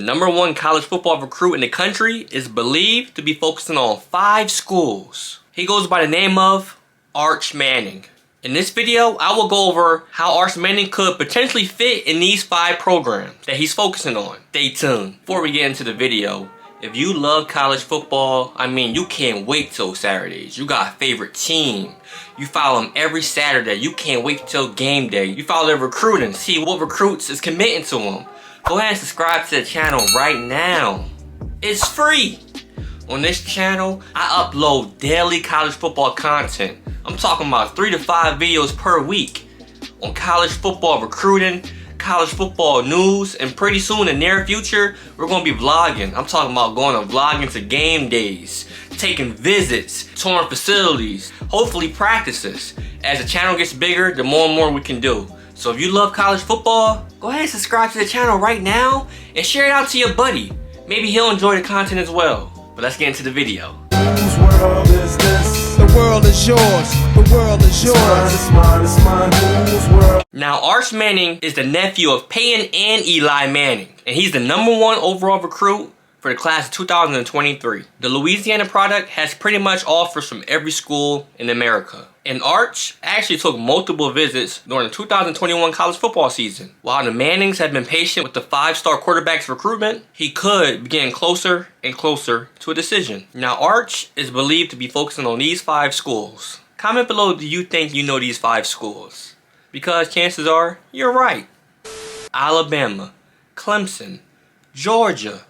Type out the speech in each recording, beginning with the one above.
The #1 college football recruit in the country is believed to be focusing on 5 schools. He goes by the name of Arch Manning. In this video, I will go over how Arch Manning could potentially fit in these 5 programs that he's focusing on. Stay tuned. Before we get into the video, if you love college football, you can't wait till Saturdays. You got a favorite team. You follow them every Saturday. You can't wait till game day. You follow their recruiting, see what recruits is committing to them. Go ahead and subscribe to the channel right now. It's free. On this channel, I upload daily college football content. I'm talking about 3 to 5 videos per week on college football recruiting, college football news, and pretty soon in the near future, we're going to be vlogging. I'm talking about going on vlogging to game days, taking visits, touring facilities, hopefully practices. As the channel gets bigger, the more and more we can do. So if you love college football, go ahead and subscribe to the channel right now and share it out to your buddy. Maybe he'll enjoy the content as well. But let's get into the video. Whose world is this? The world is yours. The world is yours. It's mine. Whose world? Now, Arch Manning is the nephew of Peyton and Eli Manning, and he's the #1 overall recruit for the class of 2023. The Louisiana product has pretty much offers from every school in America. And Arch actually took multiple visits during the 2021 college football season. While the Mannings have been patient with the 5-star quarterback's recruitment, he could be getting closer and closer to a decision. Now, Arch is believed to be focusing on these 5 schools. Comment below, do you think you know these 5 schools? Because chances are, you're right. Alabama, Clemson, Georgia,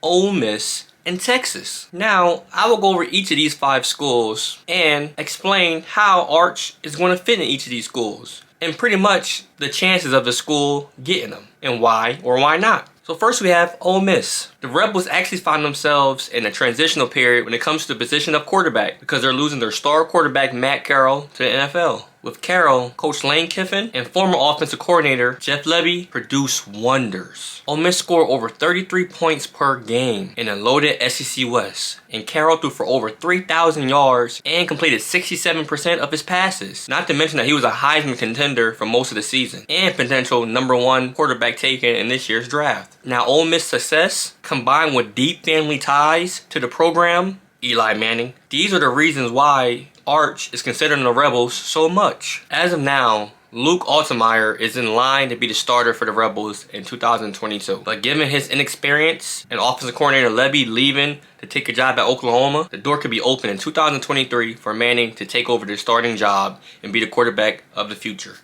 Ole Miss, and Texas. Now, I will go over each of these 5 schools and explain how Arch is going to fit in each of these schools and pretty much the chances of the school getting them and why or why not. So first we have Ole Miss. The Rebels actually find themselves in a transitional period when it comes to the position of quarterback because they're losing their star quarterback Matt Carroll to the NFL. With Carroll, Coach Lane Kiffin and former offensive coordinator Jeff Lebby produce wonders. Ole Miss scored over 33 points per game in a loaded SEC West, and Carroll threw for over 3,000 yards and completed 67% of his passes. Not to mention that he was a Heisman contender for most of the season and potential #1 quarterback taken in this year's draft. Now, Ole Miss success combined with deep family ties to the program, Eli Manning, these are the reasons why Arch is considering the Rebels so much. As of now, Luke Altmyer is in line to be the starter for the Rebels in 2022. But given his inexperience and offensive coordinator Lebby leaving to take a job at Oklahoma, the door could be open in 2023 for Manning to take over the starting job and be the quarterback of the future.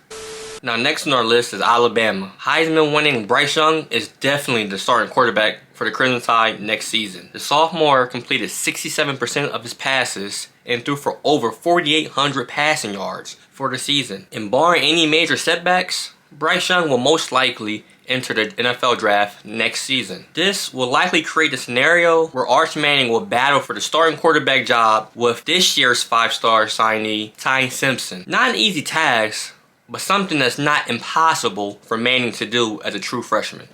Now, next on our list is Alabama. Heisman winning Bryce Young is definitely the starting quarterback for the Crimson Tide next season. The sophomore completed 67% of his passes and threw for over 4,800 passing yards for the season. And barring any major setbacks, Bryce Young will most likely enter the NFL draft next season. This will likely create a scenario where Arch Manning will battle for the starting quarterback job with this year's 5-star signee, Ty Simpson. Not an easy task, but something that's not impossible for Manning to do as a true freshman.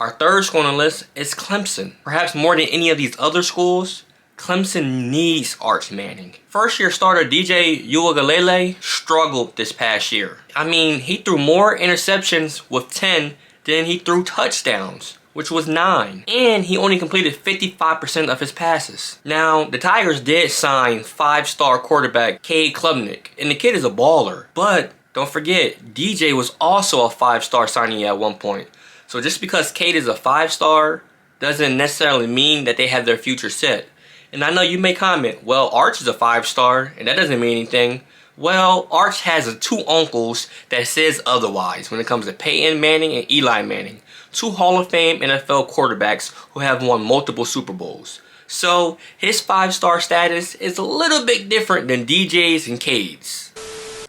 Our third school on the list is Clemson. Perhaps more than any of these other schools, Clemson needs Arch Manning. First-year starter DJ Uiagalelei struggled this past year. He threw more interceptions with 10 than he threw touchdowns, which was 9. And he only completed 55% of his passes. Now, the Tigers did sign 5-star quarterback Cade Klubnik, and the kid is a baller. But don't forget, DJ was also a 5-star signing at one point. So just because Cade is a 5-star doesn't necessarily mean that they have their future set. And I know you may comment, well, Arch is a 5-star, and that doesn't mean anything. Well, Arch has 2 uncles that says otherwise when it comes to Peyton Manning and Eli Manning. 2 Hall of Fame NFL quarterbacks who have won multiple Super Bowls. So his 5-star status is a little bit different than DJ's and Cade's.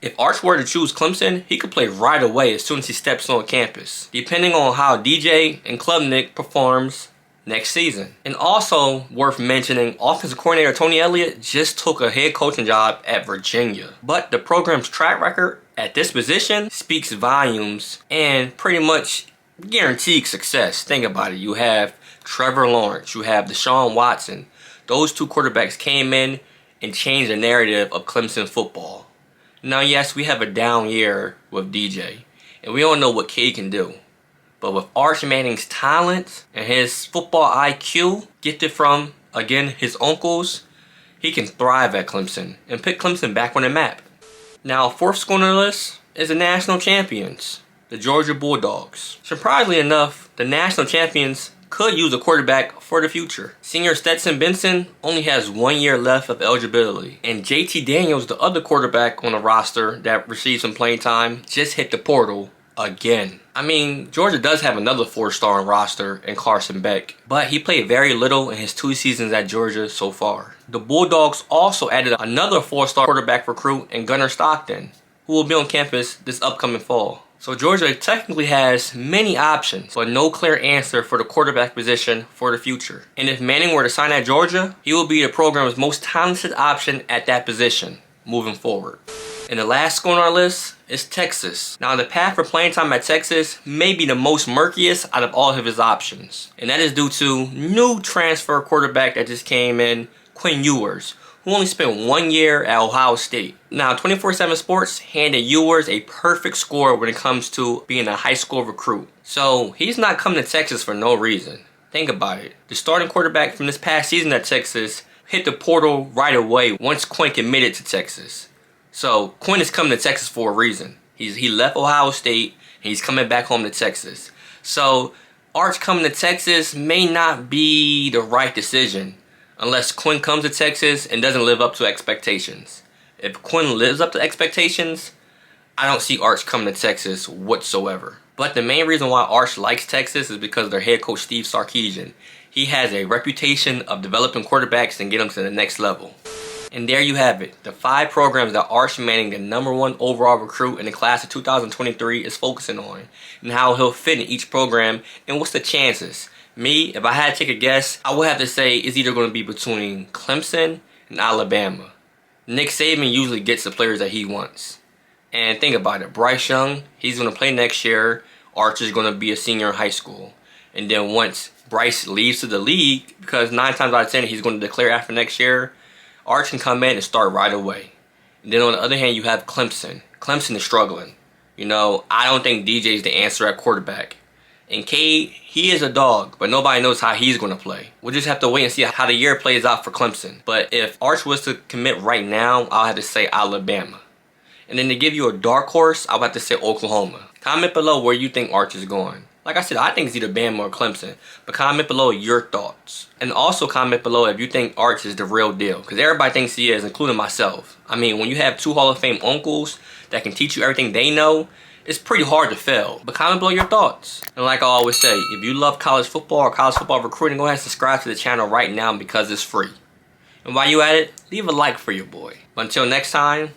If Arch were to choose Clemson, he could play right away as soon as he steps on campus, depending on how DJ and Klubnik performs next season. And also worth mentioning, offensive coordinator Tony Elliott just took a head coaching job at Virginia. But the program's track record at this position speaks volumes and pretty much guaranteed success. Think about it. You have Trevor Lawrence, you have Deshaun Watson. Those 2 quarterbacks came in and changed the narrative of Clemson football. Now, yes, we have a down year with DJ, and we don't know what Cade can do. But with Arch Manning's talent and his football IQ, gifted from, again, his uncles, he can thrive at Clemson and put Clemson back on the map. Now, fourth school on the list is the national champions, the Georgia Bulldogs. Surprisingly enough, the national champions could use a quarterback for the future. Senior Stetson Benson only has 1 year left of eligibility. And JT Daniels, the other quarterback on the roster that received some playing time, just hit the portal again. I mean, Georgia does have another 4-star on roster in Carson Beck, but he played very little in his 2 seasons at Georgia so far. The Bulldogs also added another 4-star quarterback recruit in Gunnar Stockton, who will be on campus this upcoming fall. So Georgia technically has many options, but no clear answer for the quarterback position for the future. And if Manning were to sign at Georgia, he will be the program's most talented option at that position moving forward. And the last school on our list is Texas. Now, the path for playing time at Texas may be the most murkiest out of all of his options. And that is due to new transfer quarterback that just came in, Quinn Ewers, who only spent 1 year at Ohio State. Now, 24/7 Sports handed Ewers a perfect score when it comes to being a high school recruit. So, he's not coming to Texas for no reason. Think about it. The starting quarterback from this past season at Texas hit the portal right away once Quinn committed to Texas. So, Quinn is coming to Texas for a reason. He left Ohio State and he's coming back home to Texas. So, Arch coming to Texas may not be the right decision unless Quinn comes to Texas and doesn't live up to expectations. If Quinn lives up to expectations, I don't see Arch coming to Texas whatsoever. But the main reason why Arch likes Texas is because their head coach Steve Sarkisian. He has a reputation of developing quarterbacks and get them to the next level. And there you have it, the 5 programs that Arch Manning, the #1 overall recruit in the class of 2023, is focusing on, and how he'll fit in each program, and what's the chances. Me, if I had to take a guess, I would have to say it's either going to be between Clemson and Alabama. Nick Saban usually gets the players that he wants. And think about it, Bryce Young, he's going to play next year. Arch is going to be a senior in high school. And then once Bryce leaves to the league, because 9 times out of 10 he's going to declare after next year, Arch can come in and start right away. And then on the other hand, you have Clemson. Clemson is struggling. You know, I don't think DJ is the answer at quarterback. And Cade, he is a dog, but nobody knows how he's going to play. We'll just have to wait and see how the year plays out for Clemson. But if Arch was to commit right now, I'll have to say Alabama. And then to give you a dark horse, I'll have to say Oklahoma. Comment below where you think Arch is going. Like I said, I think it's either Bama or Clemson. But comment below your thoughts. And also comment below if you think Arch is the real deal. Because everybody thinks he is, including myself. I mean, when you have 2 Hall of Fame uncles that can teach you everything they know, it's pretty hard to fail. But comment below your thoughts. And like I always say, if you love college football or college football recruiting, go ahead and subscribe to the channel right now because it's free. And while you at it, leave a like for your boy. But until next time,